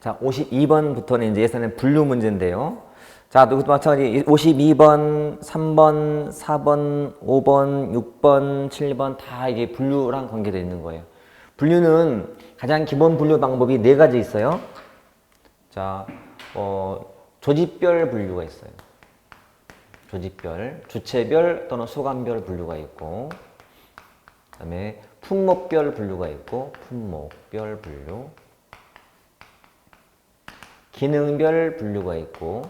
자, 52번부터는 이제 예산의 분류 문제인데요. 자, 또 마찬가지 52번, 3번, 4번, 5번, 6번, 7번 다 이게 분류랑 관계되어 있는 거예요. 분류는 가장 기본 분류 방법이 네 가지 있어요. 자, 조직별 분류가 있어요. 조직별, 주체별 또는 소관별 분류가 있고, 그 다음에 품목별 분류가 있고, 품목별 분류, 기능별 분류가 있고,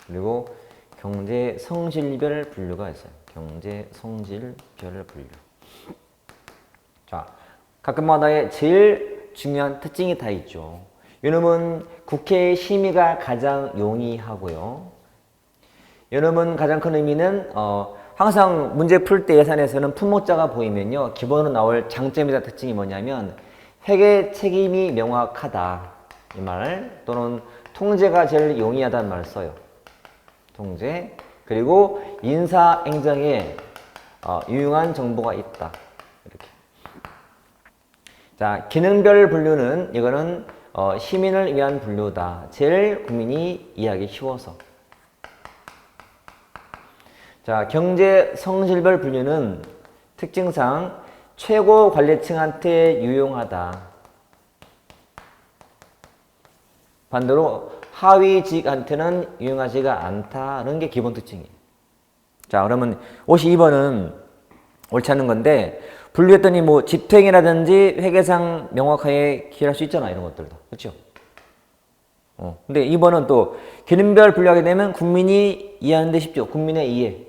그리고 경제 성질별 분류가 있어요. 경제 성질별 분류. 자, 각각마다의 제일 중요한 특징이 다 있죠. 이놈은 국회 심의가 가장 용이하고요. 이놈은 가장 큰 의미는 항상 문제 풀 때 예산에서는 품목자가 보이면요, 기본으로 나올 장점이다 특징이 뭐냐면 회계 책임이 명확하다 이 말, 또는 통제가 제일 용이하다는 말을 써요. 통제, 그리고 인사행정에 유용한 정보가 있다. 이렇게. 자, 기능별 분류는 이거는 시민을 위한 분류다. 제일 국민이 이해하기 쉬워서. 자, 경제 성질별 분류는 특징상 최고 관리층한테 유용하다. 반대로 하위직한테는 유용하지가 않다는 게 기본 특징이에요. 자, 그러면 52번은 옳지 않은 건데, 분류했더니 뭐 집행이라든지 회계상 명확하게 기일할 수 있잖아, 이런 것들도. 그렇죠? 근데 2번은 또 기능별 분류하게 되면 국민이 이해하는 데 쉽죠. 국민의 이해.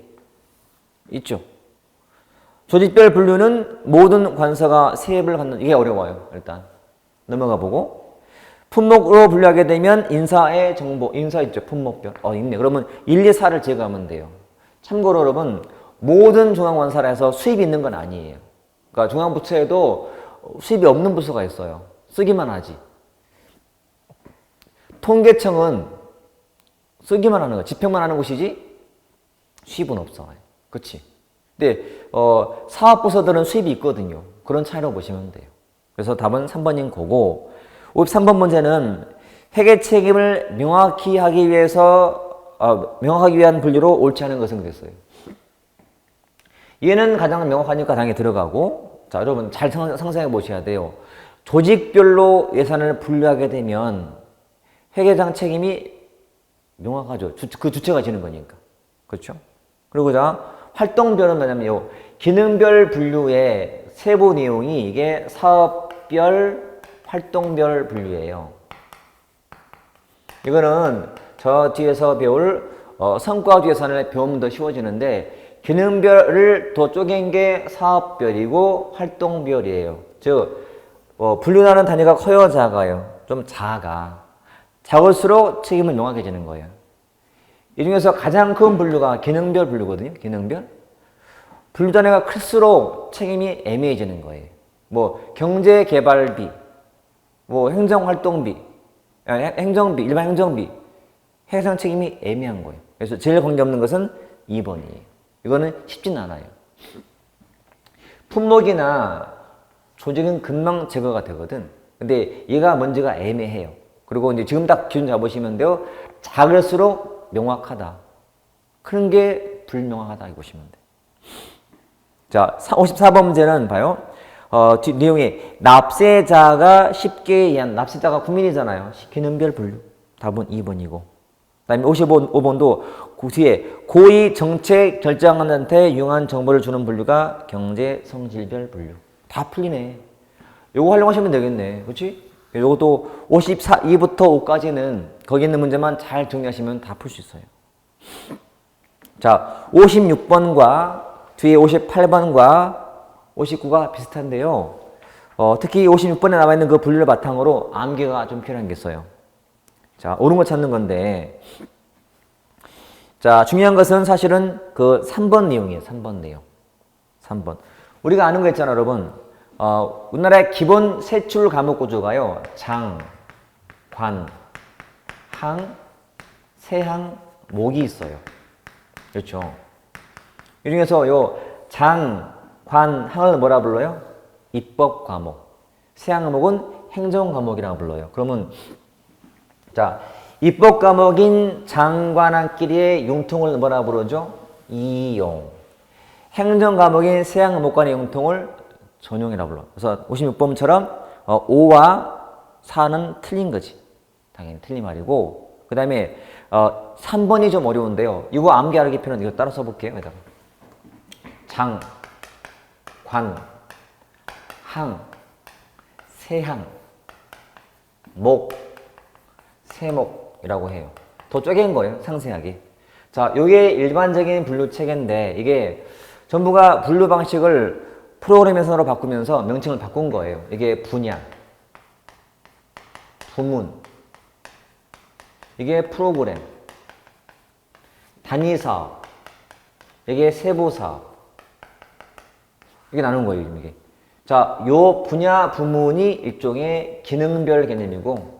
있죠. 조직별 분류는 모든 관서가 세입을 갖는, 이게 어려워요. 일단 넘어가 보고, 품목으로 분류하게 되면 인사의 정보, 인사 있죠. 품목별. 있네. 그러면 1, 2, 4를 제거하면 돼요. 참고로 여러분, 모든 중앙관사라서 수입이 있는 건 아니에요. 그러니까 중앙부처에도 수입이 없는 부서가 있어요. 쓰기만 하지. 통계청은 쓰기만 하는 거, 집행만 하는 곳이지 수입은 없어. 그렇지? 근데 사업부서들은 수입이 있거든요. 그런 차이라고 보시면 돼요. 그래서 답은 3번인 거고, 53번 문제는 회계 책임을 명확히 하기 위해서 명확하기 위한 분류로 옳지 않은 것은 그랬어요. 얘는 가장 명확하니까 당연히 들어가고, 자, 여러분 잘 상상해 보셔야 돼요. 조직별로 예산을 분류하게 되면 회계상 책임이 명확하죠. 그 주체가 지는 거니까. 그렇죠? 그리고 자, 활동별은 뭐냐면 요 기능별 분류의 세부 내용이 이게 사업별, 활동별 분류예요. 이거는 저 뒤에서 배울 성과주 예산을 배우면 더 쉬워지는데, 기능별을 더 쪼갠 게 사업별이고 활동별이에요. 즉 분류하는 단위가 커요, 작아요? 좀 작아. 작을수록 책임은 명확해지는 거예요. 이 중에서 가장 큰 분류가 기능별 분류거든요. 기능별. 분류 단위가 클수록 책임이 애매해지는 거예요. 뭐 경제개발비, 뭐 행정활동비, 행정비, 일반 행정비, 해상 책임이 애매한 거예요. 그래서 제일 관계없는 것은 2번이에요. 이거는 쉽진 않아요. 품목이나 조직은 금방 제거가 되거든. 근데 얘가 뭔지가 애매해요. 그리고 이제 지금 딱 기준 잡으시면 돼요. 작을수록 명확하다. 그런 게 불명확하다 보시면 돼요. 자, 54번 문제는 봐요. 내용이 납세자가 쉽게 이해한, 납세자가 국민이잖아요. 기능별 분류. 답은 2번이고. 그 다음에 55번도 그 뒤에 고위 정책 결정하는데 유용한 정보를 주는 분류가 경제 성질별 분류. 다 풀리네. 요거 활용하시면 되겠네. 그렇지? 요것도 54, 2부터 5까지는 거기 있는 문제만 잘 정리하시면 다 풀 수 있어요. 자, 56번과 뒤에 58번과 59가 비슷한데요. 특히 56번에 나와 있는 그 분류를 바탕으로 암기가 좀 필요한 게 있어요. 자, 옳은 거 찾는 건데, 자, 중요한 것은 사실은 그 3번 내용이에요. 3번 내용. 3번. 우리가 아는 거 있잖아, 여러분. 우리나라의 기본 세출 과목 구조가요. 장, 관, 항, 세항, 목이 있어요. 그렇죠? 이 중에서 요 장, 관, 항을 뭐라 불러요? 입법 과목. 세항목은 행정 과목이라고 불러요. 그러면 자, 입법 과목인 장관한끼리의 융통을 뭐라 부르죠? 이용. 행정 과목인 세양목 간의 융통을 전용이라고 불러. 그래서 56번처럼 5와 4는 틀린 거지. 당연히 틀린 말이고. 그 다음에 3번이 좀 어려운데요. 이거 암기하기 편한 이거 따라 써볼게요. 여기다가 장, 관, 항, 세항, 목, 세목이라고 해요. 더 쪼갠 거예요. 상세하게. 자, 이게 일반적인 분류 체계인데 이게 전부가 분류 방식을 프로그램에서로 바꾸면서 명칭을 바꾼 거예요. 이게 분야, 부문, 이게 프로그램, 단위사업, 이게 세부사업. 이게 나눈 거예요, 이게. 자, 요 분야, 부문이 일종의 기능별 개념이고,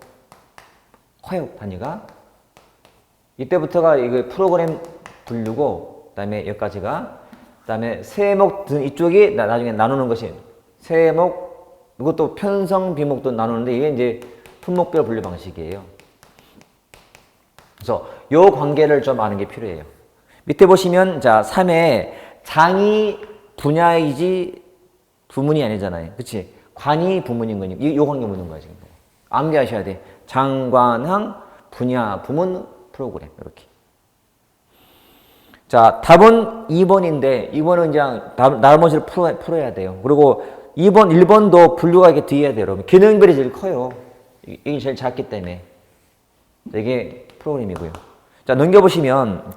커요, 단위가. 이때부터가 이거 프로그램 분류고, 그 다음에 여기까지가, 그 다음에 세목 등 이쪽이 나중에 나누는 것이 세목, 이것도 편성, 비목도 나누는데 이게 이제 품목별 분류 방식이에요. 그래서 요 관계를 좀 아는 게 필요해요. 밑에 보시면 자, 3에 장이 분야이지 부문이 아니잖아요. 그치? 관이 부문인 거니. 요 관계 묻는 거야, 지금. 암기하셔야 돼. 장관항, 분야, 부문, 프로그램. 이렇게. 자, 답은 2번인데, 2번은 그냥 나머지를 풀어야 돼요. 그리고 2번, 1번도 분류가 이렇게 뒤에야 돼요, 여러분. 기능별이 제일 커요. 이게 제일 작기 때문에. 이게 프로그램이고요. 자, 넘겨보시면,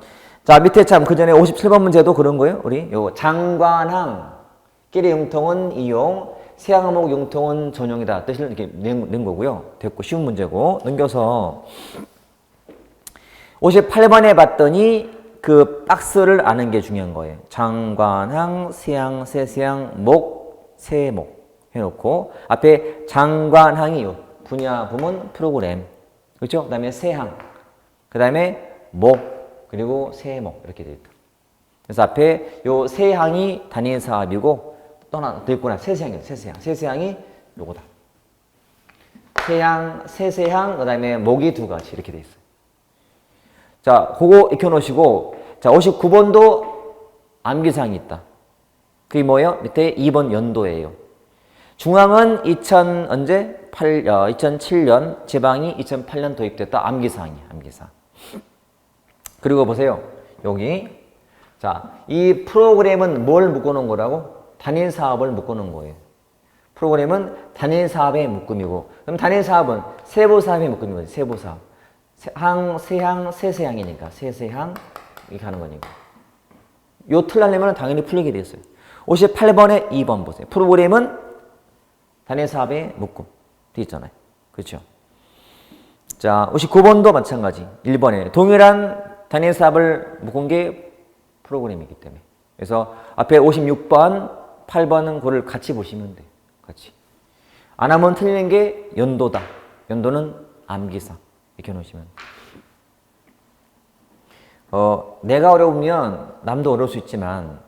자, 밑에 참, 그 전에 57번 문제도 그런 거예요, 우리. 요, 장관항, 끼리 융통은 이용, 세항목 융통은 전용이다. 뜻을 이렇게 낸 거고요. 됐고, 쉬운 문제고. 넘겨서, 58번에 봤더니, 그 박스를 아는 게 중요한 거예요. 장관항, 세항, 세세항, 목, 세목 해놓고 앞에 장관항이요. 분야, 부문, 프로그램. 그렇죠? 그 다음에 세항, 그 다음에 목, 그리고 세목 이렇게 되어 있다. 그래서 앞에 요 세항이 단위 사업이고 또 하나 더 있구나. 세세항이요. 세세항. 세세항이 요거다. 세항, 세세항, 그 다음에 목이 두 가지 이렇게 되어 있어요. 자, 그거 익혀놓으시고, 자, 59번도 암기사항이 있다. 그게 뭐예요? 밑에 2번 연도예요. 중앙은 2007년, 지방이 2008년 도입됐다. 암기사항이에요, 암기사항. 그리고 보세요. 여기. 자, 이 프로그램은 뭘 묶어놓은 거라고? 단일 사업을 묶어놓은 거예요. 프로그램은 단일 사업의 묶음이고, 그럼 단일 사업은 세부 사업의 묶음이거든요, 세부 사업. 항, 세항, 세세항이니까 세세항 이렇게 하는 거니까 요 틀 날려면 당연히 풀리게 돼 있어요. 58번에 2번 보세요. 프로그램은 단위 사업의 묶음 돼 있잖아요. 그렇죠? 자, 59번도 마찬가지. 1번에 동일한 단위 사업을 묶은 게 프로그램이기 때문에. 그래서 앞에 56번, 8번은 그걸 같이 보시면 돼요. 같이. 안 하면 틀리는 게 연도다. 연도는 암기사. 이렇게 놓으시면. 내가 어려우면 남도 어려울 수 있지만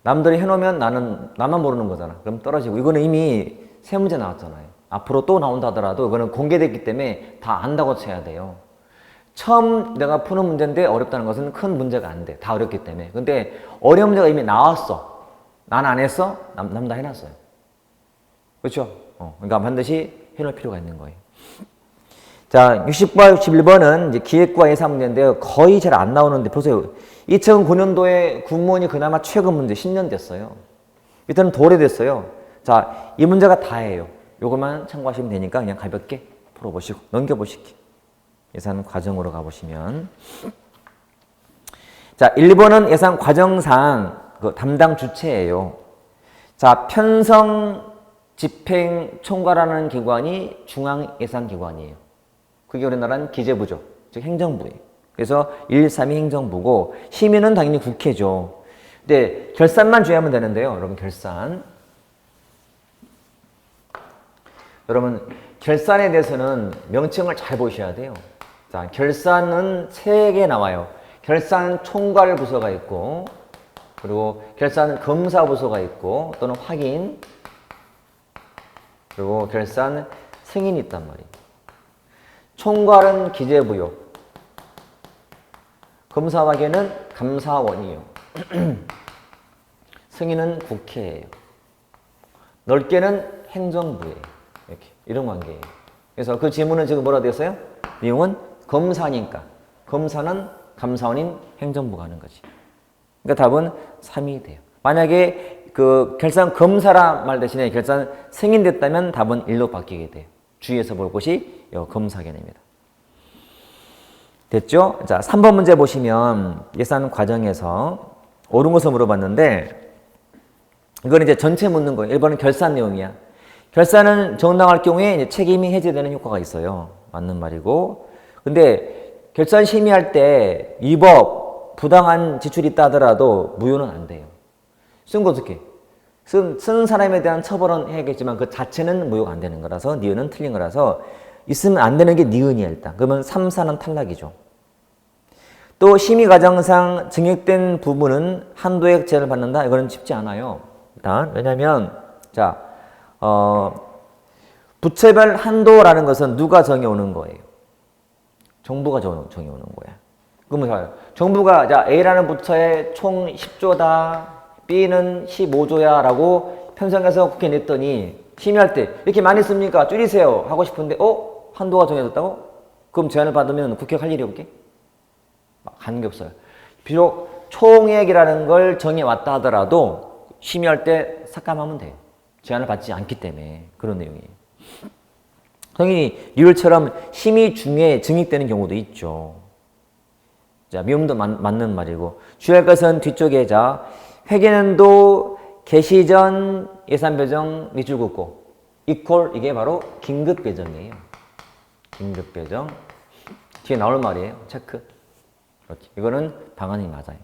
남들이 해놓으면 나만 모르는 거잖아. 그럼 떨어지고. 이거는 이미 세 문제 나왔잖아요. 앞으로 또 나온다 하더라도 이거는 공개됐기 때문에 다 안다고 쳐야 돼요. 처음 내가 푸는 문제인데 어렵다는 것은 큰 문제가 안 돼. 다 어렵기 때문에. 근데 어려운 문제가 이미 나왔어. 난 안 했어? 남 다 해놨어요. 그렇죠? 그러니까 반드시 해놓을 필요가 있는 거예요. 자, 60과 61번은 이제 기획과 예산 문제인데요. 거의 잘 안 나오는데 보세요. 2009년도에 군무원이 그나마 최근 문제 10년 됐어요. 이때는 더 오래됐어요. 자, 이 문제가 다예요. 요것만 참고하시면 되니까 그냥 가볍게 풀어보시고 넘겨보시기. 예산 과정으로 가보시면. 자, 1번은 예산 과정상 그 담당 주체예요. 자, 편성 집행 총괄하는 기관이 중앙예산기관이에요. 그게 우리나라는 기재부죠. 즉 행정부예요. 그래서 1, 3위 행정부고 심의는 당연히 국회죠. 근데 결산만 주의하면 되는데요. 여러분 결산. 여러분 결산에 대해서는 명칭을 잘 보셔야 돼요. 자, 결산은 3개 나와요. 결산 총괄 부서가 있고 그리고 결산 검사 부서가 있고 또는 확인 그리고 결산 승인이 있단 말이에요. 총괄은 기재부요. 검사박에는 감사원이요. 승인은 국회예요. 넓게는 행정부예요. 이렇게 이런 관계예요. 그래서 그 지문은 지금 뭐라 되어 있어요? 내용은 검사니까 검사는 감사원인 행정부가 하는 거지. 그러니까 답은 3이 돼요. 만약에 그 결산 검사라 말 대신에 결산 승인됐다면 답은 1로 바뀌게 돼요. 주의해서 볼 것이 검사 개념입니다. 됐죠? 자, 3번 문제 보시면 예산 과정에서 옳은 것을 물어봤는데 이건 이제 전체 묻는 거예요. 1번은 결산 내용이야. 결산은 정당할 경우에 이제 책임이 해제되는 효과가 있어요. 맞는 말이고. 근데 결산 심의할 때 위법, 부당한 지출이 있다 하더라도 무효는 안 돼요. 쓴 거 어떻게? 쓰는 사람에 대한 처벌은 해야겠지만 그 자체는 무효가 안 되는 거라서 니은은 틀린 거라서 있으면 안 되는 게 니은이야 일단. 그러면 3, 4는 탈락이죠. 또 심의 과정상 증액된 부분은 한도액 제한을 받는다. 이거는 쉽지 않아요. 일단 왜냐하면 자 부채별 한도라는 것은 누가 정해오는 거예요? 정부가 정해오는 거야. 그러면 정부가 자 A라는 부처에 총 10조다. B는 15조야 라고 편성해서 국회에 냈더니 심의할 때 이렇게 많이 씁니까? 줄이세요 하고 싶은데 한도가 정해졌다고? 그럼 제안을 받으면 국회가 할 일이 없게? 하는 게 없어요. 비록 총액이라는 걸 정해왔다 하더라도 심의할 때 삭감하면 돼요. 제안을 받지 않기 때문에 그런 내용이에요. 당연히 리얼처럼 심의 중에 증액되는 경우도 있죠. 자, 미움도 맞는 말이고 주의할 것은 뒤쪽에 자 회계연도 개시 전 예산 배정 밑줄 긋고 이퀄 이게 바로 긴급 배정이에요. 긴급 배정 뒤에 나올 말이에요. 체크. 이렇게. 이거는 방안이 맞아요.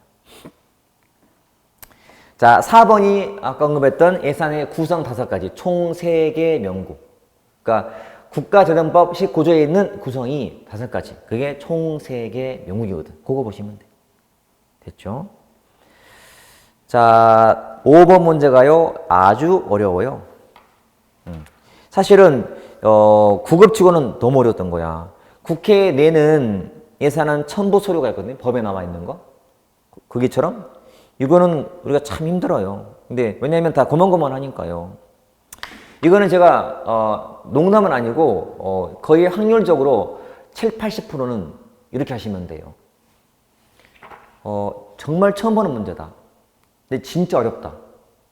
자, 4번이 아까 언급했던 예산의 구성 5가지 총 3개 명구. 그러니까 국가재정법 19조에 있는 구성이 5가지. 그게 총 3개 명목이거든. 그거 보시면 돼. 됐죠? 자, 5번 문제가요. 아주 어려워요. 사실은 9급 치고는 너무 어려웠던 거야. 국회에 내는 예산안 첨부 서류가 있거든요. 법에 나와 있는 거. 거기처럼 이거는 우리가 참 힘들어요. 근데 왜냐하면 다 고만고만하니까요. 이거는 제가 농담은 아니고 거의 확률적으로 7, 80%는 이렇게 하시면 돼요. 정말 처음 보는 문제다. 근데 진짜 어렵다.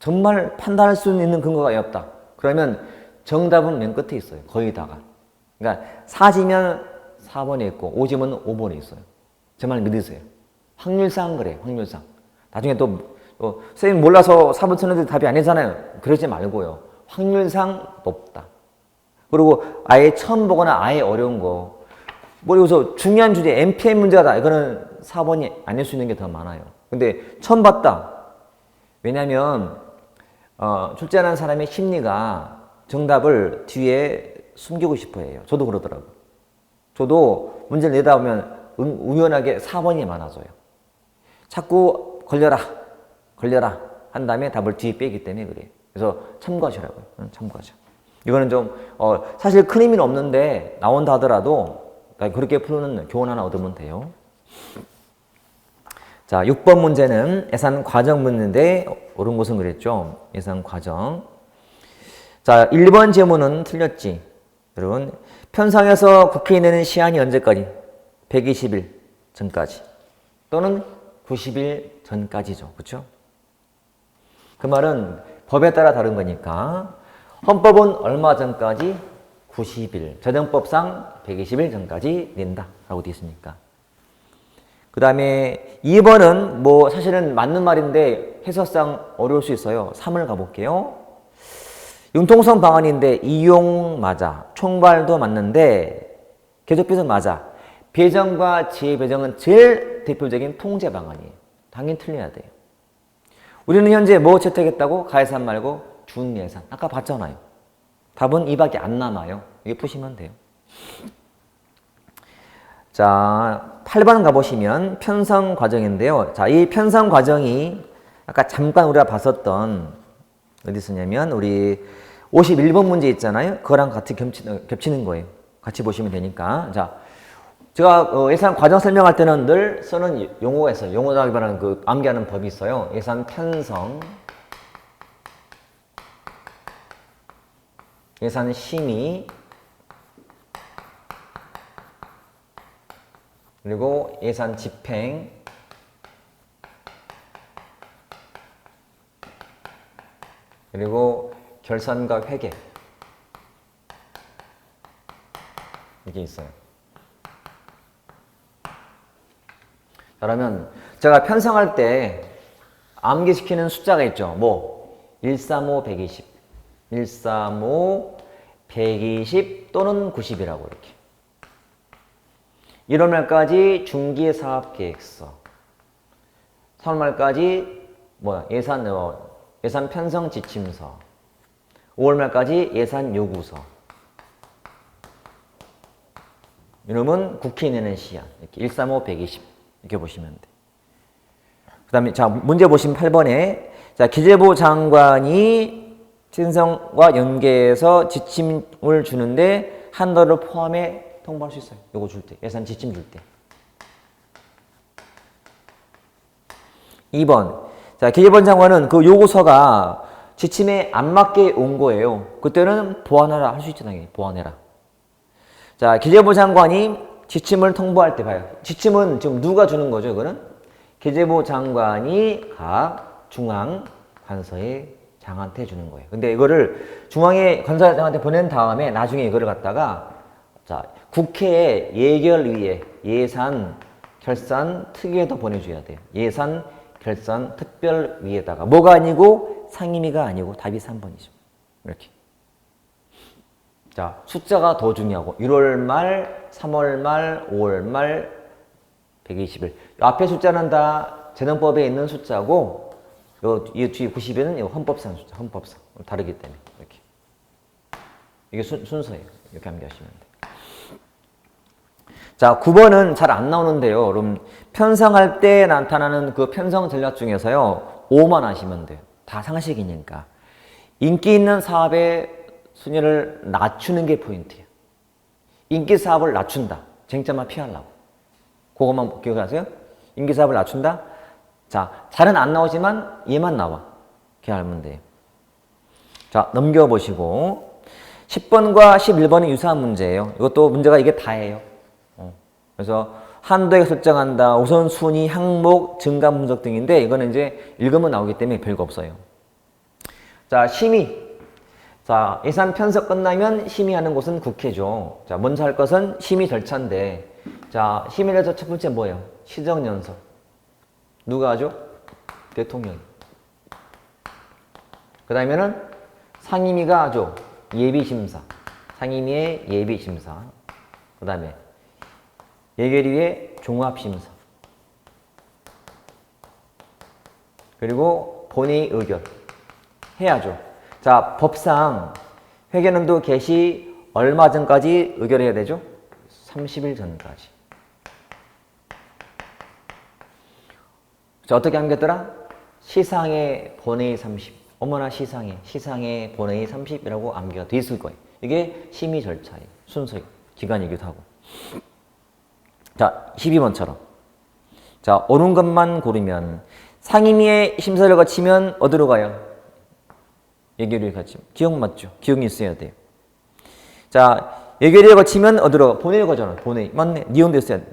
정말 판단할 수 있는 근거가 없다. 그러면 정답은 맨 끝에 있어요. 거의 다가. 그러니까 4지면 4번에 있고 5지면 5번에 있어요. 제 말 믿으세요. 확률상 그래. 확률상. 나중에 또 선생님 몰라서 4번 쳤는데 답이 아니잖아요. 그러지 말고요. 확률상 높다. 그리고 아예 처음 보거나 아예 어려운 거. 여기서 중요한 주제 MPM 문제다. 이거는 4번이 아닐 수 있는 게 더 많아요. 근데 처음 봤다. 왜냐하면 출제하는 사람의 심리가 정답을 뒤에 숨기고 싶어 해요. 저도 그러더라고요. 저도 문제를 내다 보면 우연하게 4번이 많아져요. 자꾸 걸려라 한 다음에 답을 뒤에 빼기 때문에 그래요. 그래서 참고하시라고요. 참고하셔. 이거는 좀 사실 큰 의미는 없는데 나온다 하더라도 그렇게 푸는 교훈 하나 얻으면 돼요. 자, 6번 문제는 예산 과정 묻는데 옳은 것은 그랬죠. 예산 과정. 자, 1번 제문은 틀렸지. 여러분, 편성해서 국회에 내는 시한이 언제까지? 120일 전까지. 또는 90일 전까지죠. 그렇죠? 그 말은 법에 따라 다른 거니까 헌법은 얼마 전까지? 90일. 재정법상 120일 전까지 낸다. 라고 되어 있으니까. 그 다음에 2번은 사실은 맞는 말인데 해석상 어려울 수 있어요. 3을 가볼게요. 융통성 방안인데 이용 맞아. 총괄도 맞는데 계속비는 맞아. 배정과 재배정은 제일 대표적인 통제 방안이에요. 당연히 틀려야 돼요. 우리는 현재 뭐 채택했다고? 가예산 말고 준예산. 아까 봤잖아요. 답은 이밖에 안 남아요. 이게 푸시면 돼요. 자, 8번 가보시면 편성 과정인데요. 자, 이 편성 과정이 아까 잠깐 우리가 봤었던 어디 있었냐면 우리 51번 문제 있잖아요. 그거랑 같이 겹치는 거예요. 같이 보시면 되니까. 자, 제가 예산 과정 설명할 때는 늘 쓰는 용어가 있어요. 용어 답이라는 그 암기하는 법이 있어요. 예산 편성, 예산 심의, 그리고 예산 집행, 그리고 결산과 회계 이게 있어요. 그러면 제가 편성할 때 암기시키는 숫자가 있죠. 뭐 135, 120, 135, 120 또는 90이라고 이렇게. 1월 말까지 중기사업계획서, 3월 말까지 예산 편성 지침서, 5월 말까지 예산 요구서. 이놈은 국회에 내는 시한. 이렇게 135, 120 이렇게 보시면 돼. 그다음에 자 문제 보시면 8번에 자 기재부 장관이 친성과 연계해서 지침을 주는데 한도를 포함해 통보할 수 있어요. 요거 줄 때, 예산 지침 줄 때. 2번. 자, 기재부 장관은 그 요구서가 지침에 안 맞게 온 거예요. 그때는 보완하라 할 수 있잖아요. 보완해라. 자, 기재부 장관이 지침을 통보할 때 봐요. 지침은 지금 누가 주는 거죠, 이거는? 기재부 장관이 각 중앙 관서의 장한테 주는 거예요. 근데 이거를 중앙의 관서장한테 보낸 다음에 나중에 이거를 갖다가 자, 국회에 예결위에 예산 결산 특위에도 보내줘야 돼요. 예산 결산 특별위에다가 뭐가 아니고 상임위가 아니고 답이 3번이죠. 이렇게. 자, 숫자가 더 중요하고 1월 말, 3월 말, 5월 말, 120일. 앞에 숫자는 다 재정법에 있는 숫자고 이 뒤에 90일은 헌법상 숫자, 헌법상 다르기 때문에 이렇게. 이게 순서예요. 이렇게 암기하시면 돼요. 자, 9번은 잘 안 나오는데요. 여러분, 편성할 때 나타나는 그 편성 전략 중에서요. 5만 하시면 돼요. 다 상식이니까. 인기 있는 사업의 순위를 낮추는 게 포인트예요. 인기 사업을 낮춘다. 쟁점만 피하려고. 그것만 기억하세요. 인기 사업을 낮춘다. 자, 잘은 안 나오지만 얘만 나와. 이렇게 알면 돼요. 자, 넘겨보시고 10번과 11번은 유사한 문제예요. 이것도 문제가 이게 다예요. 그래서 한도에 설정한다, 우선순위, 항목, 증가 분석 등인데 이거는 이제 읽으면 나오기 때문에 별거 없어요. 자, 심의. 자, 예산 편성 끝나면 심의하는 곳은 국회죠. 자, 먼저 할 것은 심의 절차인데 자, 심의를 해서 첫 번째 뭐예요? 시정연설. 누가 하죠? 대통령이. 그 다음에는 상임위가 하죠. 예비심사. 상임위의 예비심사. 그 다음에 예결위의 종합심사. 그리고 본회의 의결. 해야죠. 자, 법상 회계연도 개시 얼마 전까지 의결해야 되죠? 30일 전까지. 자, 어떻게 암겼더라? 시상의 본회의 30. 어머나 시상의 본회의 30이라고 암기가 돼 있을 거예요. 이게 심의 절차예요. 순서 기간이기도 하고. 자, 12번처럼. 자, 옳은 것만 고르면 상임위의 심사를 거치면 어디로 가요? 예결위에 거치면. 기억 맞죠? 기억이 있어야 돼요. 자, 예결위에 거치면 어디로? 본회의 가잖아. 본회의. 맞네. 니은도 있어야 돼.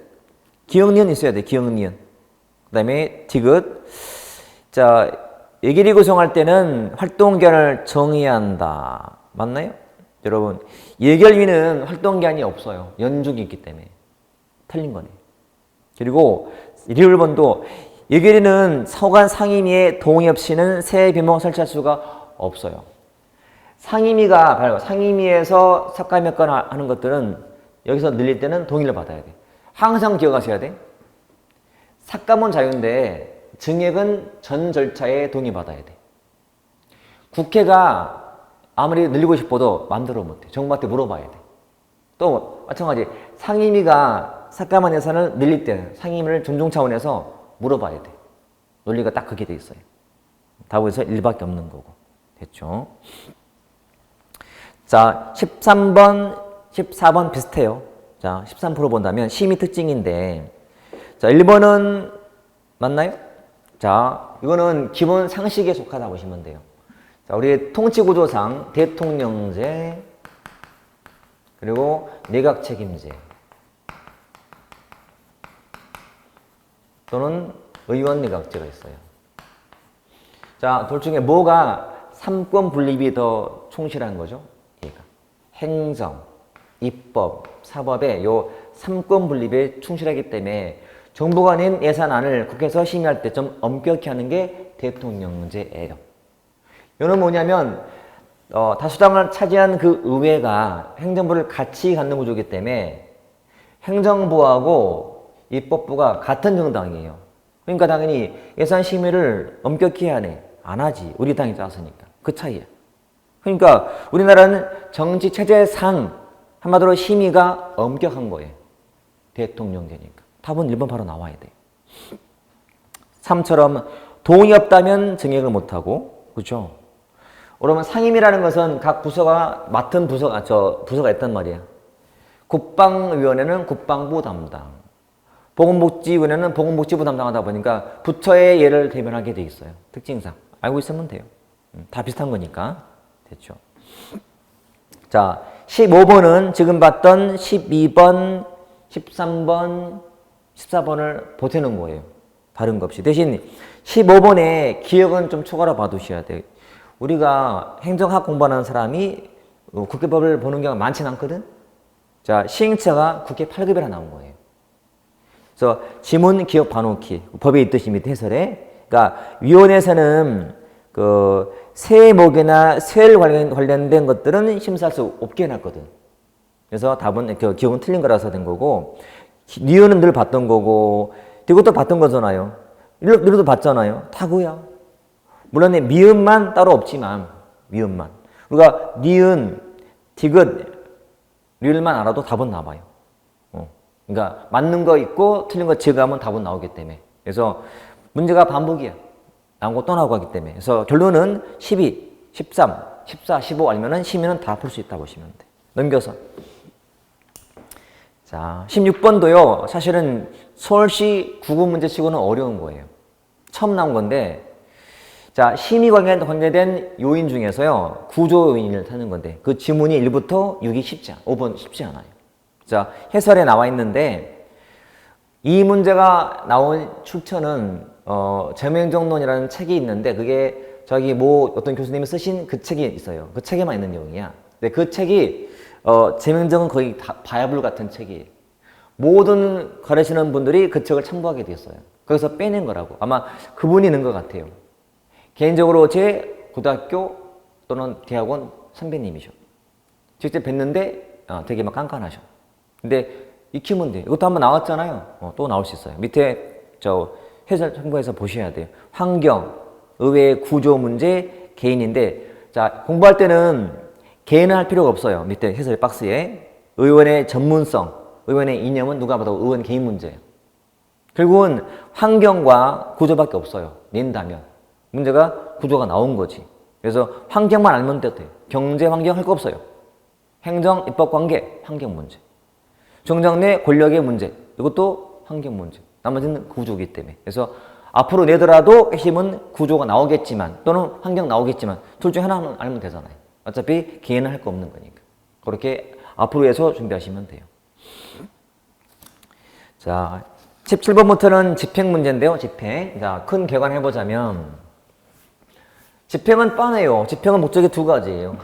기억니은 있어야 돼. 기억니은. 그 다음에 디귿. 자, 예결위 구성할 때는 활동기한을 정해야 한다. 맞나요? 여러분, 예결위는 활동기한이 없어요. 연중이 있기 때문에. 틀린 거네. 그리고 1번도 예결위는 서관 상임위의 동의 없이는 새 규모 설치할 수가 없어요. 상임위가 바로 상임위에서 삭감했건 하는 것들은 여기서 늘릴 때는 동의를 받아야 돼. 항상 기억하셔야 돼. 삭감은 자유인데 증액은 전 절차에 동의받아야 돼. 국회가 아무리 늘리고 싶어도 마음대로 못해. 정부한테 물어봐야 돼. 또 마찬가지 상임위가 삭감한 예산을 늘릴 때 상임위를 존중 차원에서 물어봐야 돼. 논리가 딱 그렇게 돼 있어요. 답에서 1밖에 없는 거고. 됐죠? 자, 13번, 14번 비슷해요. 자, 13% 본다면 심의 특징인데, 자, 1번은 맞나요? 자, 이거는 기본 상식에 속하다 보시면 돼요. 자, 우리 통치구조상 대통령제, 그리고 내각책임제, 또는 의원 내각제가 있어요. 자, 둘 중에 뭐가 삼권 분립이 더 충실한 거죠? 얘가. 행정, 입법, 사법의 요 삼권 분립에 충실하기 때문에 정부가 낸 예산안을 국회에서 심의할 때 좀 엄격히 하는 게 대통령제예요. 이거는 뭐냐면 다수당을 차지한 그 의회가 행정부를 같이 갖는 구조이기 때문에 행정부하고 입법부가 같은 정당이에요. 그러니까 당연히 예산 심의를 엄격히 해야 해. 안 하지. 우리 당이 짰으니까. 그 차이야. 그러니까 우리나라는 정치 체제상 한마디로 심의가 엄격한 거예요. 대통령제니까. 답은 1번 바로 나와야 돼요. 3처럼 돈이 없다면 증액을 못하고, 그렇죠? 그러면 상임이라는 것은 각 부서가 맡은 부서가 있단 말이에요. 국방위원회는 국방부 담당, 보건복지위원회는 보건복지부 담당하다 보니까 부처의 예를 대변하게 돼 있어요. 특징상. 알고 있으면 돼요. 다 비슷한 거니까. 됐죠. 자, 15번은 지금 봤던 12번, 13번, 14번을 보태는 거예요. 다른 거 없이. 대신 15번에 기억은 좀 추가로 봐두셔야 돼요. 우리가 행정학 공부하는 사람이 국회법을 보는 경우가 많지는 않거든. 자, 시행처가 국회 8급이라 나온 거예요. 그래서 지문 기억 봐놓기. 법에 있듯이 밑에 해설에. 그러니까 위원회에서는 그 세목이나 세율 관련된 것들은 심사할 수 없게 해놨거든. 그래서 답은 기억은 틀린 거라서 된 거고, 니은은 늘 봤던 거고, 이것도 봤던 거잖아요. 이것도 봤잖아요. 다 그거야. 물론 미음만 따로 없지만, 미음만. 우리가 니은, 디귿, 리을만 알아도 답은 나와요. 그러니까 맞는 거 있고 틀린 거 제거하면 답은 나오기 때문에. 그래서 문제가 반복이야. 나온 거 또 나오고 하기 때문에. 그래서 결론은 12, 13, 14, 15 알면은 심의는 다 풀 수 있다 보시면 돼. 넘겨서. 자, 16번도요. 사실은 서울시 구급 문제 치고는 어려운 거예요. 처음 나온 건데, 자, 심의 관계된 요인 중에서요. 구조 요인을 찾는 건데, 그 지문이 1부터 6이 쉽지 않아요. 5번 쉽지 않아요. 자, 해설에 나와 있는데, 이 문제가 나온 출처는 재무행정론이라는 책이 있는데, 그게 어떤 교수님이 쓰신 그 책이 있어요. 그 책에만 있는 내용이야. 근데 그 책이 재무행정은 거의 다 바이블 같은 책이에요. 모든 가르치는 분들이 그 책을 참고하게 됐어요. 거기서 빼낸 거라고. 아마 그분이 있는 것 같아요. 개인적으로 제 고등학교 또는 대학원 선배님이셔. 직접 뵀는데 되게 막 깐깐하셔. 근데 익히면 돼. 이것도 한번 나왔잖아요. 또 나올 수 있어요. 밑에 해설 참고해서 보셔야 돼요. 환경, 의회 구조 문제, 개인인데, 자, 공부할 때는 개인은 할 필요가 없어요. 밑에 해설 박스에. 의원의 전문성, 의원의 이념은 누가 봐도 의원 개인 문제예요. 결국은 환경과 구조밖에 없어요. 낸다면. 문제가 구조가 나온 거지. 그래서 환경만 알면 돼요. 경제, 환경 할 거 없어요. 행정, 입법 관계, 환경 문제. 정당 내 권력의 문제, 이것도 환경 문제. 나머지는 구조이기 때문에. 그래서 앞으로 내더라도 핵심은 구조가 나오겠지만 또는 환경 나오겠지만 둘 중에 하나는 알면 되잖아요. 어차피 개인은 할 거 없는 거니까. 그렇게 앞으로 해서 준비하시면 돼요. 자, 17번부터는 집행 문제인데요. 집행. 자, 큰 개관 해보자면 집행은 뻔해요. 집행은 목적이 두 가지예요.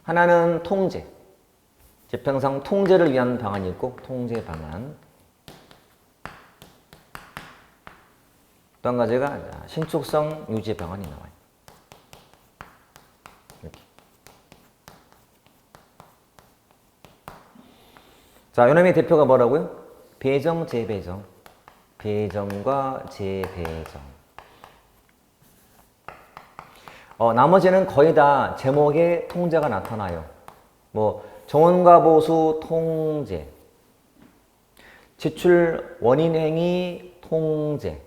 하나는 통제. 집행상 통제를 위한 방안이 있고 통제 방안. 또 한 가지가 신축성 유지 방안이 나와요. 이렇게. 자, 요놈의 대표가 뭐라고요? 배정, 재배정. 배정과 재배정. 나머지는 거의 다 제목에 통제가 나타나요. 뭐 정원과 보수 통제, 지출 원인 행위 통제,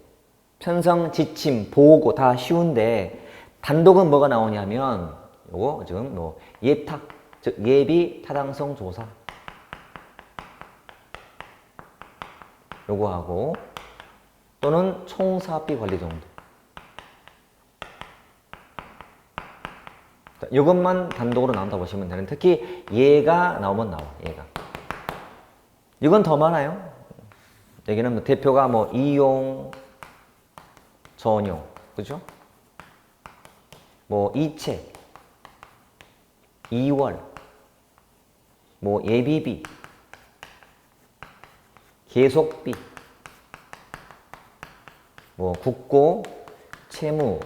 편성 지침 보고 다 쉬운데 단독은 뭐가 나오냐면 요거 지금 뭐 예타, 즉 예비 타당성 조사. 요거 하고 또는 총사업비 관리 정도. 이것만 단독으로 나온다 보시면 되는. 특히 얘가 나오면 나와. 얘가. 이건 더 많아요. 여기는 뭐 대표가 뭐 이용, 전용, 그죠? 뭐 이체, 이월, 뭐 예비비, 계속비, 뭐 국고, 채무,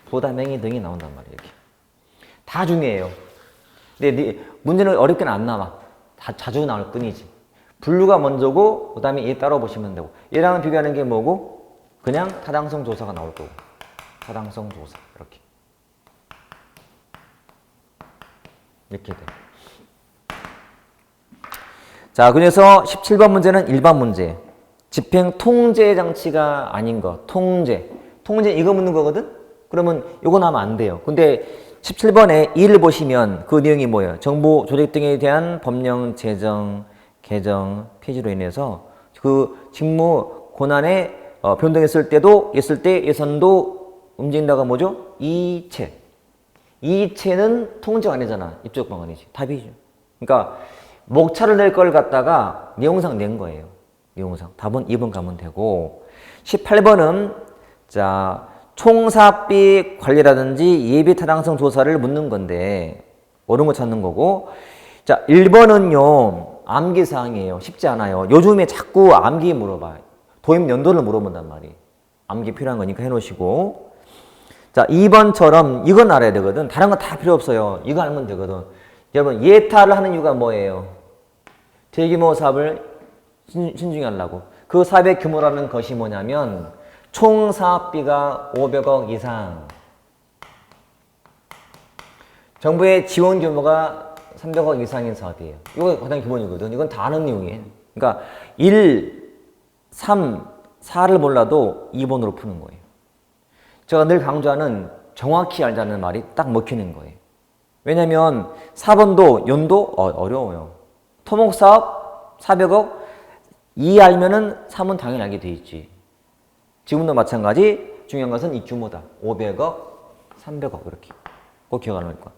부담행위 등이 나온단 말이에요. 이렇게. 다 중요해요. 근데 문제는 어렵게는 안 나와. 다 자주 나올 뿐이지. 분류가 먼저고 그 다음에 얘 따로 보시면 되고. 얘랑은 비교하는 게 뭐고? 그냥 타당성 조사가 나올 거고. 타당성 조사 이렇게. 이렇게 돼. 자, 그래서 17번 문제는 일반 문제. 집행 통제 장치가 아닌 거. 통제. 통제 이거 묻는 거거든? 그러면 이거 나오면 안 돼요. 근데 17번에 2를 보시면 그 내용이 뭐예요? 정부 조직 등에 대한 법령 제정, 개정, 폐지로 인해서 그 직무 권한에 변동했을 때도 있을 때 예산도 움직인다가 뭐죠? 이체. 이체는 통제가 아니잖아. 입적 방안이지. 답이죠. 그러니까 목차를 낼 걸 갖다가 내용상 낸 거예요. 내용상. 답은 2번 가면 되고 18번은 자 총사비 관리라든지 예비 타당성 조사를 묻는 건데 옳은 거 찾는 거고 자 1번은요 암기사항이에요. 쉽지 않아요. 요즘에 자꾸 암기 물어봐요. 도입 연도를 물어본단 말이에요. 암기 필요한 거니까 해놓으시고 자 2번처럼 이건 알아야 되거든. 다른 건 다 필요 없어요. 이거 알면 되거든. 여러분 예타를 하는 이유가 뭐예요? 대규모 사업을 신중히 하려고. 그 사업의 규모라는 것이 뭐냐면 총 사업비가 500억 이상 정부의 지원 규모가 300억 이상인 사업이에요. 이거 가장 기본이거든. 이건 다 아는 내용이에요. 그러니까 1, 3, 4를 몰라도 2번으로 푸는 거예요. 제가 늘 강조하는 정확히 알자는 말이 딱 먹히는 거예요. 왜냐면 4번도 연도 어려워요. 토목사업 400억 2 알면은 3은 당연히 알게 돼 있지. 지금도 마찬가지 중요한 것은 이 규모다. 500억, 300억 이렇게 꼭 기억하는 거야.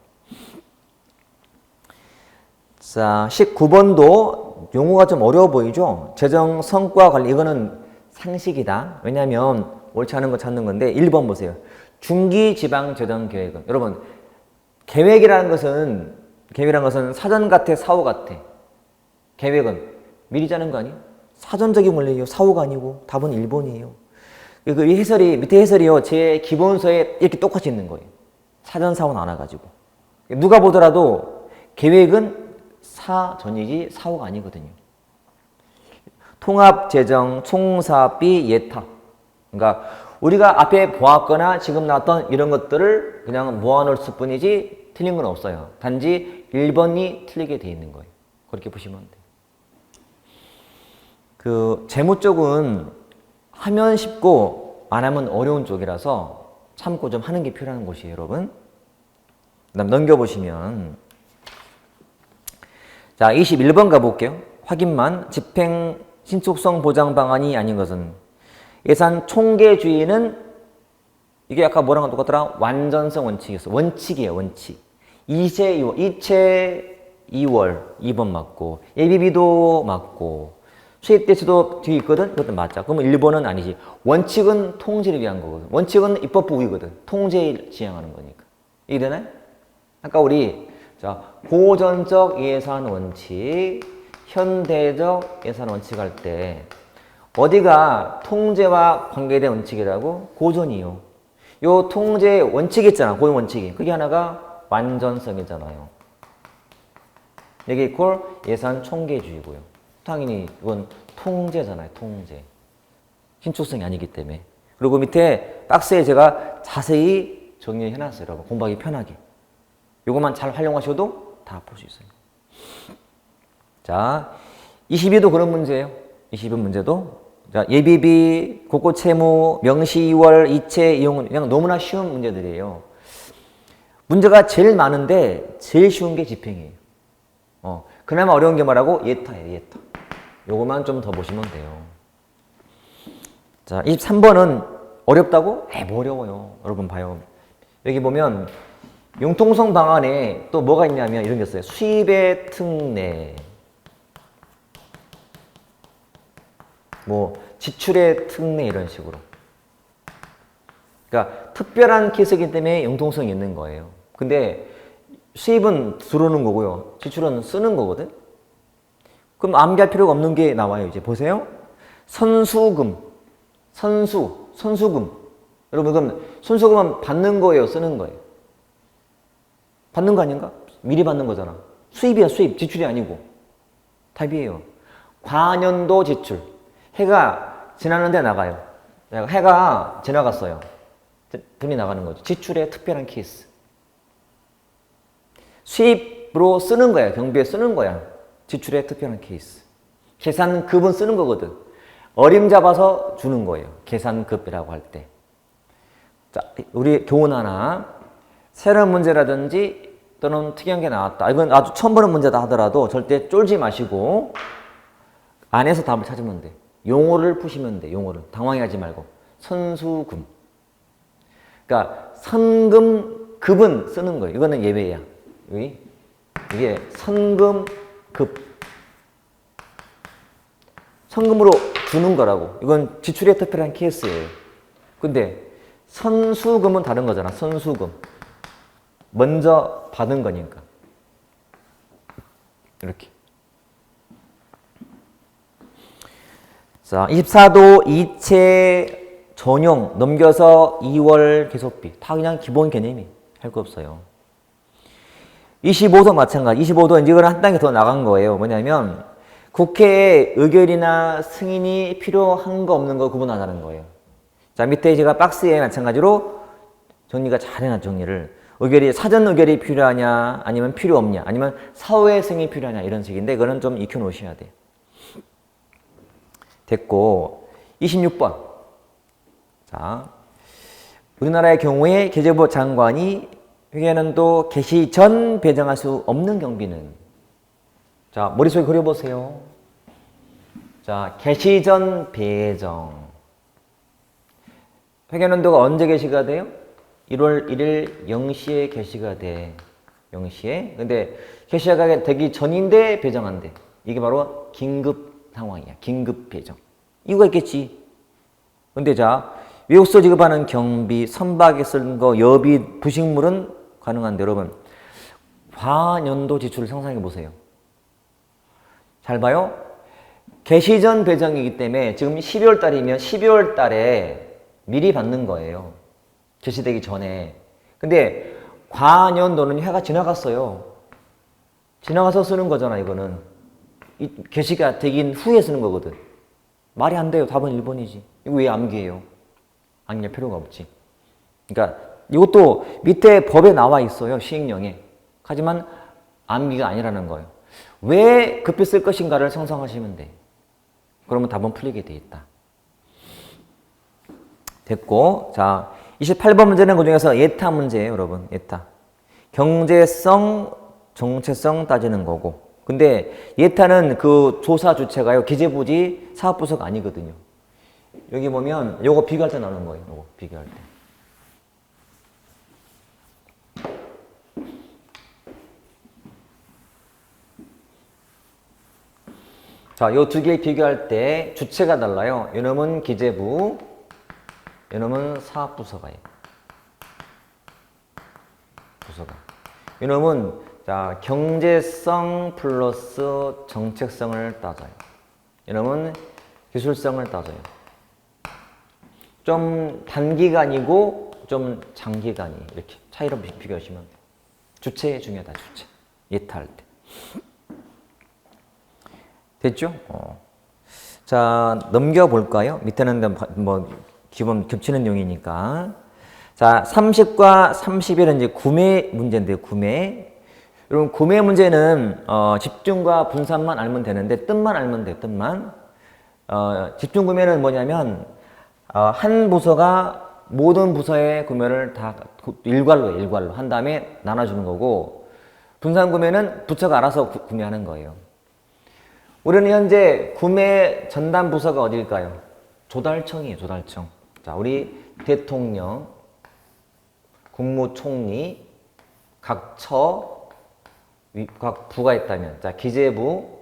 자, 19번도 용어가 좀 어려워 보이죠? 재정 성과 관리 이거는 상식이다. 왜냐하면 옳지 않은 거 찾는 건데 1번 보세요. 중기 지방 재정 계획은 여러분 계획이라는 것은 사전 같아 사후 같아. 계획은 미리 짜는 거 아니에요? 사전적인 원리예요. 사후가 아니고 답은 1번이에요. 그 해설이 밑에 해설이요. 제 기본서에 이렇게 똑같이 있는 거예요. 사전 사후 나눠가지고 누가 보더라도 계획은 사전이지 사후가 아니거든요. 통합재정, 총사비, 예타. 그러니까 우리가 앞에 보았거나 지금 나왔던 이런 것들을 그냥 모아놓을 뿐이지 틀린 건 없어요. 단지 1번이 틀리게 돼 있는 거예요. 그렇게 보시면 돼요. 그 재무 쪽은 하면 쉽고 안 하면 어려운 쪽이라서 참고 좀 하는 게 필요한 곳이에요, 여러분. 그다음 넘겨보시면 자 21번 가볼게요. 확인만 집행 신속성 보장 방안이 아닌 것은 예산 총계주의는 이게 아까 뭐랑 똑같더라? 완전성 원칙이었어. 원칙이에요, 원칙. 이체 2월 2번 맞고 예비비도 맞고 수입대수도 뒤에 있거든? 그것도 맞자. 그러면 1번은 아니지. 원칙은 통제를 위한 거거든. 원칙은 입법부위거든. 통제를 지향하는 거니까. 이해되나요? 아까 우리 자 고전적 예산 원칙, 현대적 예산 원칙 할 때 어디가 통제와 관계된 원칙이라고? 고전이요. 요 통제 원칙이 있잖아. 고전 원칙이. 그게 하나가 완전성이잖아요. 이게 이퀄 예산 총계주의고요. 당연히 이건 통제잖아요. 통제. 신축성이 아니기 때문에. 그리고 밑에 박스에 제가 자세히 정리해놨어요. 여러분 공부하기 편하게. 이것만 잘 활용하셔도 다 볼 수 있어요. 자, 22도 그런 문제예요. 22 문제도 자, 예비비, 국고 채무, 명시 2월, 이체 이용은 그냥 너무나 쉬운 문제들이에요. 문제가 제일 많은데 제일 쉬운 게 집행이에요. 그나마 어려운 게 뭐라고? 예타예요, 예타. 요거만 좀 더 보시면 돼요. 자, 23번은 어렵다고? 뭐 어려워요. 여러분 봐요. 여기 보면 융통성 방안에 또 뭐가 있냐면 이런 게 있어요. 수입의 특례, 뭐 지출의 특례 이런 식으로. 그러니까 특별한 케이스이기 때문에 융통성이 있는 거예요. 근데 수입은 들어오는 거고요. 지출은 쓰는 거거든. 그럼 암기할 필요가 없는 게 나와요. 이제 보세요. 선수금, 선수금. 여러분 그럼 선수금은 받는 거예요, 쓰는 거예요? 받는 거 아닌가? 미리 받는 거잖아. 수입이야, 수입. 지출이 아니고. 답이에요. 과년도 지출. 해가 지나는데 나가요. 해가 지나갔어요. 돈이 나가는 거죠. 지출의 특별한 케이스. 수입으로 쓰는 거야. 경비에 쓰는 거야. 지출의 특별한 케이스. 계산급은 쓰는 거거든. 어림잡아서 주는 거예요. 계산급이라고 할 때. 자, 우리 교훈 하나. 새로운 문제라든지 또는 특이한 게 나왔다. 이건 아주 처음 보는 문제다 하더라도 절대 쫄지 마시고 안에서 답을 찾으면 돼. 용어를 푸시면 돼. 용어를. 당황하지 말고. 선수금. 그러니까 선금급은 쓰는 거예요. 이거는 예외야. 이게 선금급. 선금으로 주는 거라고. 이건 지출의 특별한 케이스예요. 근데 선수금은 다른 거잖아. 선수금. 먼저 받은 거니까. 이렇게. 자, 24도 이체 전용 넘겨서 2월 계속비. 다 그냥 기본 개념이. 할 거 없어요. 25도 마찬가지. 25도 이제 이거는 한 단계 더 나간 거예요. 뭐냐면 국회에 의결이나 승인이 필요한 거 없는 거 구분하자는 거예요. 자, 밑에 제가 박스에 마찬가지로 정리가 잘 해놨 정리를. 의결이 사전 의결이 필요하냐 아니면 필요 없냐 아니면 사후의 승인이 필요하냐 이런 식인데 그거는 좀 익혀 놓으셔야 돼요. 됐고 26번. 자, 우리나라의 경우에 계재부 장관이 회계연도 개시 전 배정할 수 없는 경비는 자, 머릿속에 그려보세요. 자, 개시 전 배정. 회계연도가 언제 개시가 돼요? 1월 1일 0시에 개시가 돼. 0시에. 근데 개시가 되기 전인데 배정한대. 이게 바로 긴급 상황이야. 긴급 배정. 이유가 있겠지. 근데 자, 외국서 지급하는 경비, 선박에 쓴 거, 여비, 부식물은 가능한데 여러분 과년도 지출을 상상해 보세요. 잘 봐요. 개시 전 배정이기 때문에 지금 12월 달이면 12월 달에 미리 받는 거예요. 개시되기 전에. 근데 과년도는 해가 지나갔어요. 지나가서 쓰는 거잖아. 이거는 개시가 되긴 후에 쓰는 거거든. 말이 안 돼요. 답은 1번이지. 이거 왜 암기해요? 암기할 필요가 없지. 그러니까 이것도 밑에 법에 나와 있어요. 시행령에. 하지만 암기가 아니라는 거예요. 왜 급히 쓸 것인가를 상상하시면 돼. 그러면 답은 풀리게 돼 있다. 됐고, 자 28번 문제는 그중에서 예타 문제예요. 여러분. 예타. 경제성, 정체성 따지는 거고. 근데 예타는 그 조사 주체가요. 기재부지 사업부서가 아니거든요. 여기 보면 요거 비교할 때 나오는 거예요. 요거 비교할 때. 자, 요 두 개 비교할 때 주체가 달라요. 요놈은 기재부, 요놈은 사업부서가요. 부서가. 요놈은 자, 경제성 플러스 정책성을 따져요. 요놈은 기술성을 따져요. 좀 단기간이고 좀 장기간이 이렇게 차이로 비교하시면 돼요. 주체 중요하다. 주체. 예타할 때. 됐죠? 자, 넘겨볼까요? 밑에는 뭐 기본 겹치는 용이니까. 자, 30과 31은 이제 구매 문제인데요. 구매. 여러분, 구매 문제는 집중과 분산만 알면 되는데 뜻만 알면 돼요. 뜻만. 집중 구매는 뭐냐면 한 부서가 모든 부서의 구매를 다 일괄로 한 다음에 나눠주는 거고, 분산 구매는 부처가 알아서 구매하는 거예요. 우리는 현재 구매 전담 부서가 어딜까요? 조달청이에요, 조달청. 자, 우리 대통령, 국무총리, 각 처, 각 부가 있다면, 자, 기재부부터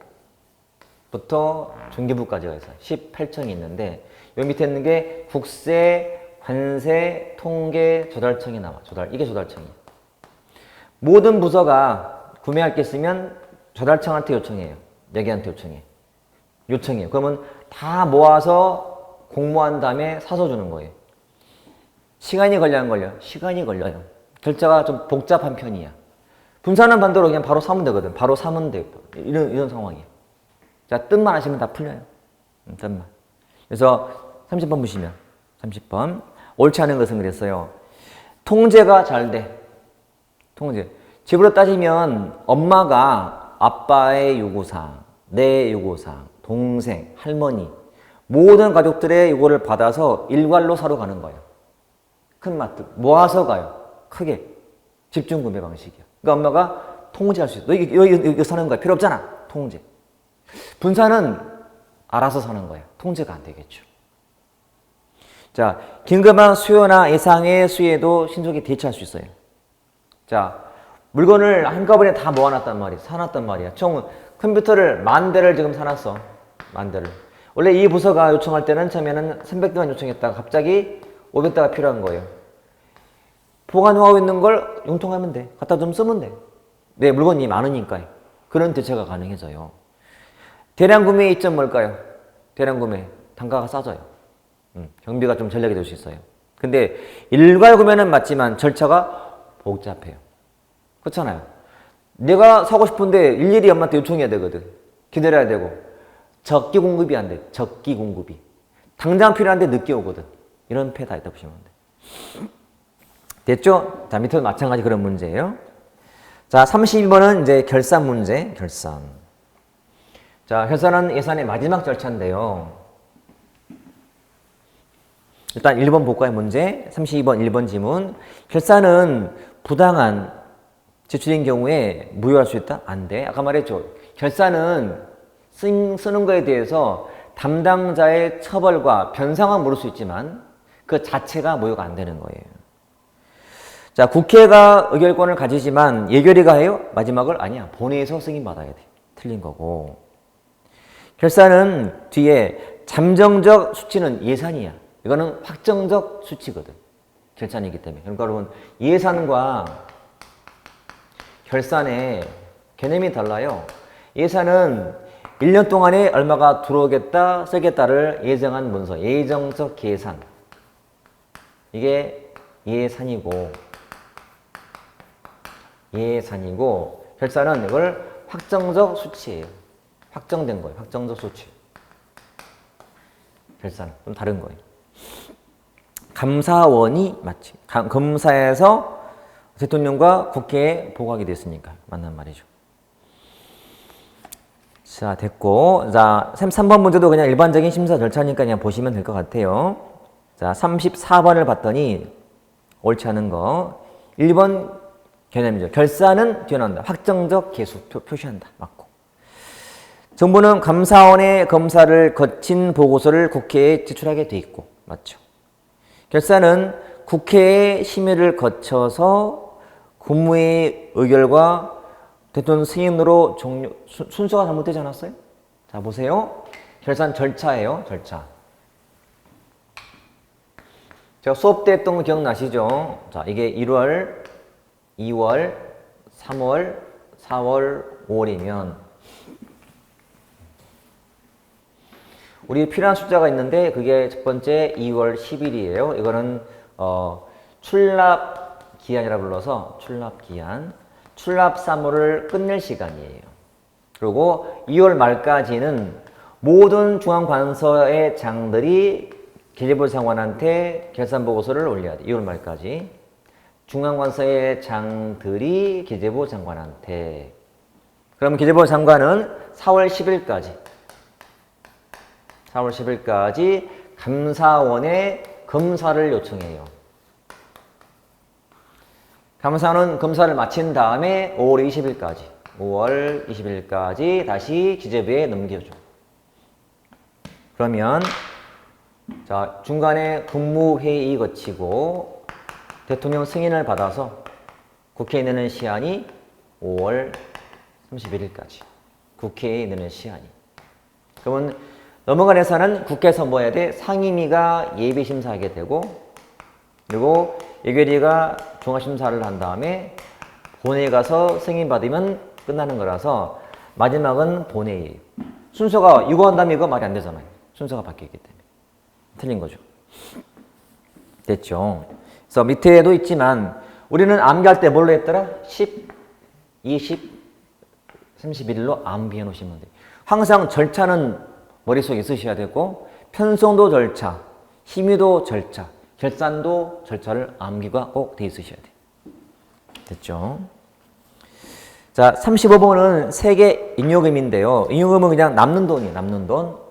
중기부까지가 있어요. 18청이 있는데, 요 밑에 있는 게 국세, 관세, 통계, 조달청이 나와. 이게 조달청이에요. 모든 부서가 구매할 게 있으면 조달청한테 요청해요. 여기한테 요청해요. 그러면 다 모아서 공모한 다음에 사서 주는 거예요. 시간이 걸려 안 걸려? 시간이 걸려요. 결제가 좀 복잡한 편이야. 분산은 반대로 그냥 바로 사면 되거든. 바로 사면 돼. 이런 상황이에요. 자, 뜻만 하시면 다 풀려요. 뜻만. 그래서 30번 보시면 30번 옳지 않은 것은 그랬어요. 통제가 잘 돼. 통제. 집으로 따지면 엄마가 아빠의 요구사항, 내 요구사항, 동생, 할머니 모든 가족들의 요구를 받아서 일괄로 사러 가는 거예요. 큰 마트 모아서 가요. 크게 집중 구매 방식이야. 그러니까 엄마가 통제할 수 있어. 너 여기 사는 거야. 필요 없잖아. 통제. 분산은 알아서 사는 거야. 통제가 안 되겠죠. 자, 긴급한 수요나 예상의 수요에도 신속히 대처할 수 있어요. 자, 물건을 한꺼번에 다 모아놨단 말이야. 사놨단 말이야. 총 컴퓨터를 10,000대를 지금 사놨어. 10,000대를. 원래 이 부서가 요청할 때는 처음에는 300대만 요청했다가 갑자기 500대가 필요한 거예요. 보관하고 있는 걸 융통하면 돼. 갖다 좀 쓰면 돼. 왜? 물건이 많으니까. 그런 대처가 가능해져요. 대량 구매의 이점 뭘까요? 대량 구매. 단가가 싸져요. 경비가 좀 전략이 될 수 있어요. 근데 일괄 구매는 맞지만 절차가 복잡해요. 그렇잖아요. 내가 사고 싶은데 일일이 엄마한테 요청해야 되거든. 기다려야 되고. 적기 공급이 안 돼. 적기 공급이. 당장 필요한데 늦게 오거든. 이런 패다 있다 보시면 돼. 됐죠? 자, 밑에도 마찬가지 그런 문제예요. 자, 32번은 이제 결산 문제. 결산. 자, 결산은 예산의 마지막 절차인데요. 일단 1번 볼까요? 문제. 32번 1번 지문. 결산은 부당한 지출인 경우에 무효할 수 있다? 안 돼. 아까 말했죠. 결산은 쓰는 거에 대해서 담당자의 처벌과 변상은 모를 수 있지만 그 자체가 무효가 안 되는 거예요. 자, 국회가 의결권을 가지지만 예결위가 해요? 마지막을? 아니야. 본회의에서 승인받아야 돼. 틀린 거고. 결산은 뒤에 잠정적 수치는 예산이야. 이거는 확정적 수치거든. 결산이기 때문에. 그러니까 여러분 예산과 결산의 개념이 달라요. 예산은 1년 동안에 얼마가 들어오겠다, 쓰겠다를 예정한 문서, 예정적 계산. 이게 예산이고 결산은 이걸 확정적 수치예요. 확정된 거예요. 확정적 수치. 결산은 좀 다른 거예요. 감사원이 맞지. 검사에서 대통령과 국회에 보고하게 됐으니까 맞는 말이죠. 자, 됐고. 자, 3번 문제도 그냥 일반적인 심사 절차니까 그냥 보시면 될 것 같아요. 자, 34번을 봤더니 옳지 않은 거. 1번 개념이죠. 결산은 뒤어난다. 확정적 계수 표시한다. 맞고. 정부는 감사원의 검사를 거친 보고서를 국회에 제출하게 돼 있고. 맞죠. 결산은 국회의 심의를 거쳐서 국무회의 의결과 대통령 승인으로 종료. 순서가 잘못되지 않았어요? 자, 보세요. 결산 절차예요. 절차. 제가 수업 때 했던 거 기억나시죠? 자, 이게 1월, 2월, 3월, 4월, 5월이면 우리 필요한 숫자가 있는데 그게 첫 번째 2월 10일이에요. 이거는 출납 기한이라 불러서 출납 기한, 출납 사무를 끝낼 시간이에요. 그리고 2월 말까지는 모든 중앙관서의 장들이 계제부 장관한테 결산 보고서를 올려야 돼. 2월 말까지. 중앙관서의 장들이 계제부 장관한테. 그럼 계제부 장관은 4월 10일까지 감사원에 검사를 요청해요. 감사원은 검사를 마친 다음에 5월 20일까지 다시 기재부에 넘겨줘. 그러면 자, 중간에 국무회의 거치고 대통령 승인을 받아서 국회에 내는 시한이 5월 31일까지. 국회에 내는 시한이. 그러면 넘어간 회사는 국회에서 뭐 해야 돼? 상임위가 예비심사하게 되고, 그리고 예결위가 종합심사를 한 다음에 본회의 가서 승인받으면 끝나는 거라서 마지막은 본회의. 순서가 유고한 이거 말이 안 되잖아요. 순서가 바뀌었기 때문에. 틀린 거죠. 됐죠. 그래서 밑에도 있지만 우리는 암기할 때 뭘로 했더라? 10, 20, 31일로 암기해 놓으시면 돼요. 항상 절차는 머릿속에 있으셔야 되고 편성도 절차, 심의도 절차, 결산도 절차를 암기가 꼭 돼 있으셔야 돼요. 됐죠? 자, 35번은 세계 잉여금인데요. 잉여금은 그냥 남는 돈이에요. 남는 돈.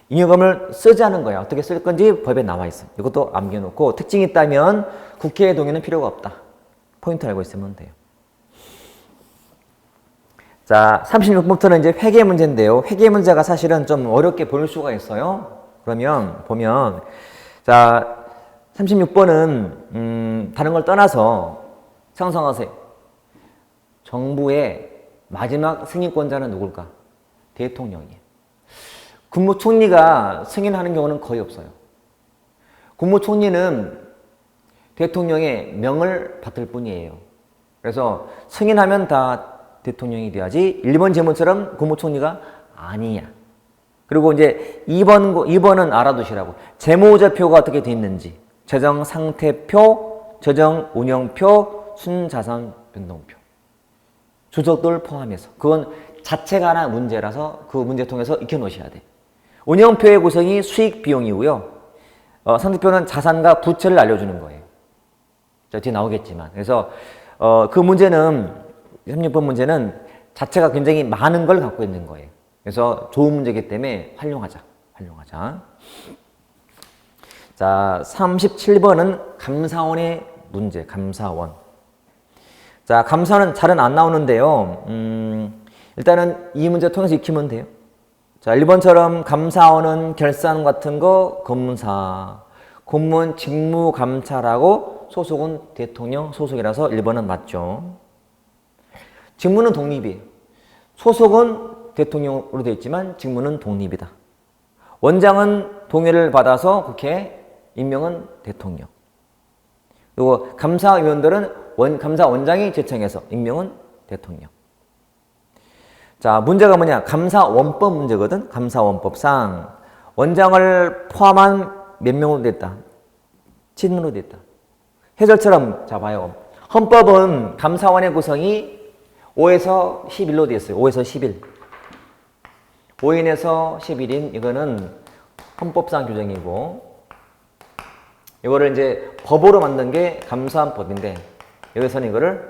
잉여금을 쓰지 않은 거야. 어떻게 쓸 건지 법에 나와 있어. 이것도 암기해놓고 특징이 있다면 국회의 동의는 필요가 없다. 포인트 알고 있으면 돼요. 자, 36번부터는 이제 회계 문제인데요. 회계 문제가 사실은 좀 어렵게 보일 수가 있어요. 그러면 보면 자, 36번은 다른 걸 떠나서 상상하세요. 정부의 마지막 승인권자는 누굴까? 대통령이에요. 국무총리가 승인하는 경우는 거의 없어요. 국무총리는 대통령의 명을 받을 뿐이에요. 그래서 승인하면 다 대통령이 돼야지 일본 제문처럼 국무총리가 아니야. 그리고 이제 2번은 알아두시라고. 재무제표가 어떻게 돼 있는지. 재정상태표, 재정운영표, 순자산변동표. 주석들 포함해서. 그건 자체가 하나 문제라서 그 문제 통해서 익혀놓으셔야 돼. 운영표의 구성이 수익 비용이고요. 상태표는 자산과 부채를 알려주는 거예요. 자, 뒤에 나오겠지만. 그래서 그 문제는 36번 문제는 자체가 굉장히 많은 걸 갖고 있는 거예요. 그래서 좋은 문제이기 때문에 활용하자. 자, 37번은 감사원의 문제. 감사원. 자, 감사원은 잘은 안 나오는데요. 일단은 이 문제 통해서 익히면 돼요. 자, 1번처럼 감사원은 결산 같은 거 검사, 공무원 직무감찰하고 소속은 대통령 소속이라서 1번은 맞죠. 직무는 독립이에요. 소속은 대통령으로 되어 있지만 직무는 독립이다. 원장은 동의를 받아서 국회, 임명은 대통령. 그리고 감사위원들은 감사원장이 제청해서 임명은 대통령. 자, 문제가 뭐냐? 감사원법 문제거든. 감사원법상 원장을 포함한 몇 명으로 됐다? 7명으로 됐다. 해설처럼 자 봐요. 헌법은 감사원의 구성이 5에서 11로 되어 있어요. 5에서 11. 5인에서 11인 이거는 헌법상 규정이고 이거를 이제 법으로 만든 게 감사원법인데 여기서는 이거를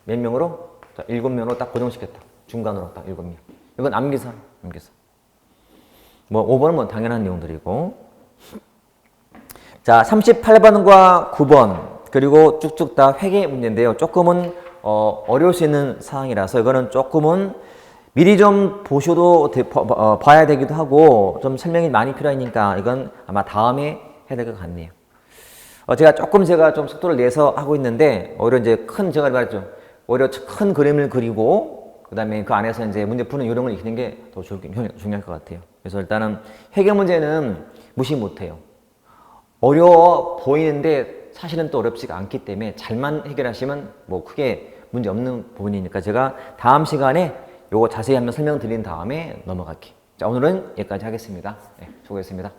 몇 명으로? 자, 7명으로 딱 고정시켰다. 중간으로 딱 7명. 이건 암기사. 뭐 5번은 뭐 당연한 내용들이고. 자, 38번과 9번 그리고 쭉쭉 다 회계 문제인데요. 조금은 어려울 수 있는 사항이라서 이거는 조금은 미리 좀 보셔도 봐야 되기도 하고 좀 설명이 많이 필요하니까 이건 아마 다음에 해야 될 것 같네요. 제가 좀 속도를 내서 하고 있는데 오히려 이제 제가 말했죠. 오히려 큰 그림을 그리고 그 다음에 그 안에서 이제 문제 푸는 요령을 익히는 게 더 중요할 것 같아요. 그래서 일단은 회계 문제는 무시 못해요. 어려워 보이는데 사실은 또 어렵지가 않기 때문에 잘만 해결하시면 뭐 크게 문제 없는 부분이니까 제가 다음 시간에 요거 자세히 한번 설명드린 다음에 넘어갈게요. 자, 오늘은 여기까지 하겠습니다. 네, 수고했습니다.